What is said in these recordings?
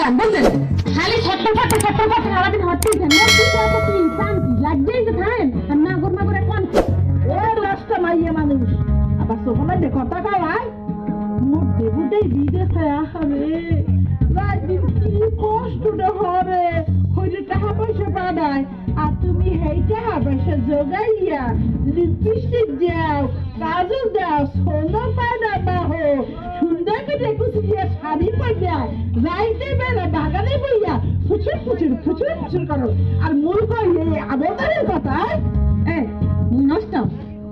চান বুঝলেন? খালি ছটফট সারাদিন হচ্ছে শান্তি লাগবেই যে থাকেন আর নাগর নাগরে কোন নষ্ট মাইয়া মানুষ আবার সোফানা যে কথা কয় মোর দেবুটাই বিদেশে আসাবে রাজদিন কি কষ্টটা হরে হইলে টাকা পয়সা পাঠায় আর তুমি হেই টাকা পয়সা জোগাইয়া লিপস্টিক দাও কাজল দাও সোনা পায়না বাহো সুন্দর করে কুচি দিয়ে শাড়ি পরে রাইতে বেলা বাগানে বইয়া ফুচুর করো আর মূর্খ এই আবদারের কথা মুই নষ্ট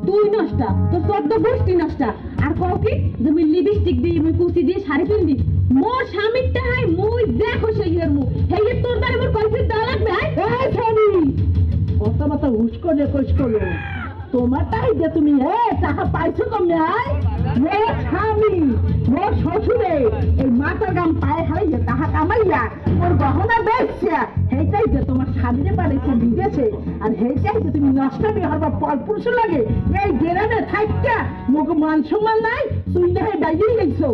তুই নষ্ট তোর চোদ্দ গোষ্ঠী নষ্ট আর কও কি যে মুই লিপস্টিক দিই মুই কুচি দিয়ে শাড়ি পিন্দি মোর স্বামীরটা হাই মুই দেখো সেই এর মুখ হেই তোর দ্বারা মোর কলফিট দেওয়া লাগবে এই স্বামী কত মাথা হুশ করে কইস করো তোমার তাই যে তুমি টাকা পাইছো কমে মোর স্বামী মোর শ্বশুরে এই মাথার গাম পায়ে হারাইয়া টাকা কামাইয়া মোর গহনা বেচছে সেইটাই যে তোমার স্বামীরে পারেছে বিদেশে আর সেইটাই যে তুমি নষ্ট হবার পর পুরুষ লাগে এই গ্রামে থাকটা মোকে মান সম্মান নাই তুই না হয় বাইরেই গেছো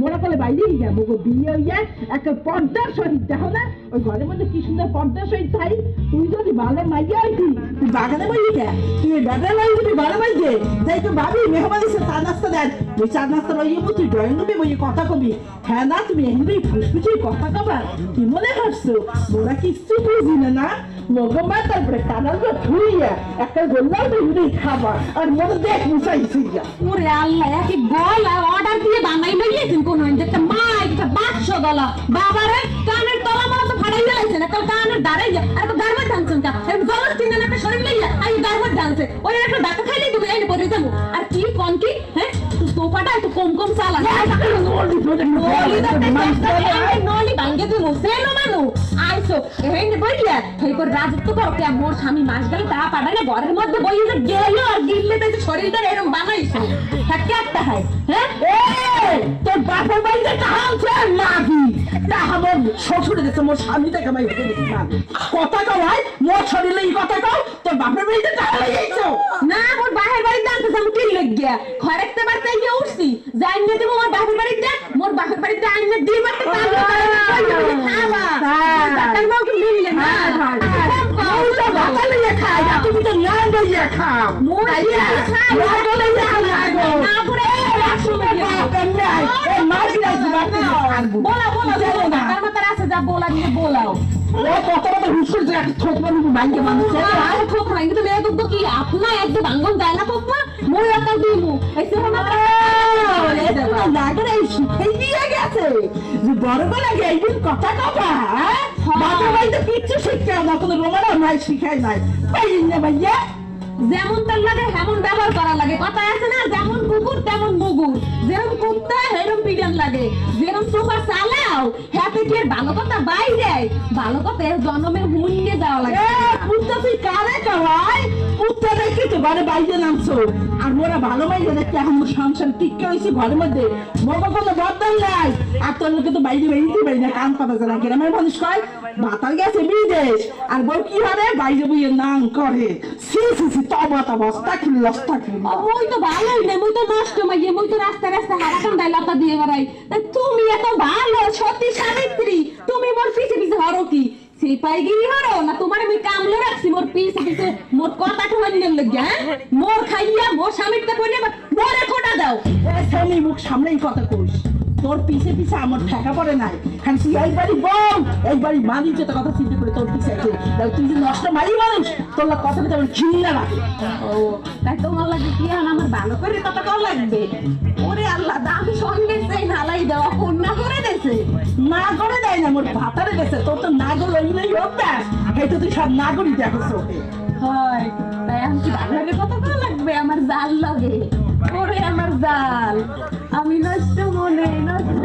মোরা কলে বাইরেই যা মোকে বিয়ে হইয়া একটা পর্দার সহিত দেখো না ওই ঘরের মধ্যে কি সুন্দর পর্দার সহিত থাই তুই যদি ভালো মাইয়া হইতি তুই বাগানে বইয়ে গে তুই বেটা লাই তুমি ঘরে বইয়ে তাই তো ভাবি মেহমান এসে চা নাস্তা দেন ওই চা নাস্তা বইয়ে তুই ড্রয়িং রুমে বইয়ে কথা কবি হ্যাঁ না তুমি এমনি ফুসফুসে কথা কবা কি মনে করছো মোরা কিচ্ছু বুঝি না মোকে মা তারপরে কানালটা ধুইয়া একটা গোল্লার বেগুনি খাবা আর মনে দেখ মুসাইছি যা ওরে আল্লাহ একে গলা অর্ডার দিয়ে বানাই লইয়েছেন কোন একটা মা একটা 500 গলা বাবারে কানের তলা মালা তো ফাটাই গেছেন একটা কানের দাঁড়াই যা আর তো দাঁড়াই দাঁড়াচ্ছেন কা এর জলস তিন একটা শরীর লইয়া আই দাঁড়াই দাঁড়াচ্ছে ওই একটা ডাকা খাইলে তুমি এনে পড়ে যাবো আর কি কোন কি হ্যাঁ তুই সোফাটা একটু কম চালা নলি ভাঙ্গে তুই মুসেলো মানু আইসো এনে বইয়া সেই পর রাজত্ব করো কে মোর স্বামী মাস গেলে তা পাঠালে ঘরের মধ্যে বইয়ে যে গেল আর গিললে তাই শরীরটা এরকম বানাইছে থাকে একটা হয় হ্যাঁ তোর বাপের বাড়িতে টাকা আছে মাগি টাকা মোর শ্বশুরে দিচ্ছে মোর স্বামীটা কামাই হতে দিচ্ছি না কথা কও ভাই মোর শরীরে এই কথা কও তোর বাপের বাড়িতে টাকা লাগাইছো না মোর বাপের বাড়িতে আনতে আমি কি লাগিয়া খরেকতে বাড়তে গিয়ে উঠছি যাই না দেব মোর বাপের বাড়িতে আইনে দিই বাড়তে খাবা টাকার মাও কি মিললে না মৌটা ভাতা লইয়া খাই তুমি তো নাম লইয়া খাও মোর না করে বোলাও আপনার একদম ভাঙ্গন যায় না খোকমা মই একটা দিমু বড় লাগে এইদিন কথা কবা বাবার বাড়িতে কিচ্ছু শিখতে না কোনো রোমানা নাই শিখাই নাই পাইনি না ভাইয়া যেমন তার লাগে হেমন ব্যবহার করা লাগে কথা আছে না যেমন কুকুর তেমন মুগুর যেরকম কুত্তা হেরম পিডান লাগে যেরকম সোফা চালাও হ্যাপি কে ভালো কথা বাইরে ভালো কথা জন্মের হুন্ডে যাওয়া লাগে কুত্তা তুই কারে কওয়াই কুত্তা দেখি তো ঘরে বাইরে নামছো আর মোরা ভালো বাইরে দেখতে এখন সংসার টিকে হয়েছে ঘরের মধ্যে মোকে কোনো বদল নাই আর তোর লোকে তো বাইরে বেরিয়ে পারি না কান পাতা যায় গ্রামের মানুষ কয় ভাতার গেছে বিদেশ আর বউ কি হারে বাইরে বইয়ে নাম করে সি মই তো ভালোই না মই তো নষ্ট মাইয়ে মই তো রাস্তা হারাকান দাই লতা দিয়ে বেড়াই তুমি এত ভালো সত্যি সাবিত্রী তুমি মোর পিছে হরো কি সেই পাইগিরি হরো না তোমার আমি কামলে রাখছি মোর পিছে মোর কথা ঠোয়ানির লাগিয়া মোর খাইয়া মোর স্বামীরটা কইলে মোরে খোটা দাও স্বামী মুখ সামনেই কথা কইস তোর পিছে আমার ঠেকা পড়ে নাই খালি এইবারই বল এইবারই মানি যেটা কথা চিন্তা করে তোর পিছে আছে তুই যে নষ্ট মারি মানুষ তোর কথা বলতে আমার ঘৃণা লাগে ও তাই তোমার লাগে কি আমার ভালো করে কথা কল লাগবে ওরে আল্লাহ দামি সঙ্গে সেই হালাই দেওয়া কন্যা করে দেছে না করে দেয় না মোর ভাতারে দেছে তোর তো না গো লইলেই অভ্যাস এই তো তুই সব না করি দেখছ হয় তাই আমি কি ভালো করে কথা কল লাগবে আমার জাল লাগে ওরে আমার জাল আমি নষ্ট মনে নষ্ট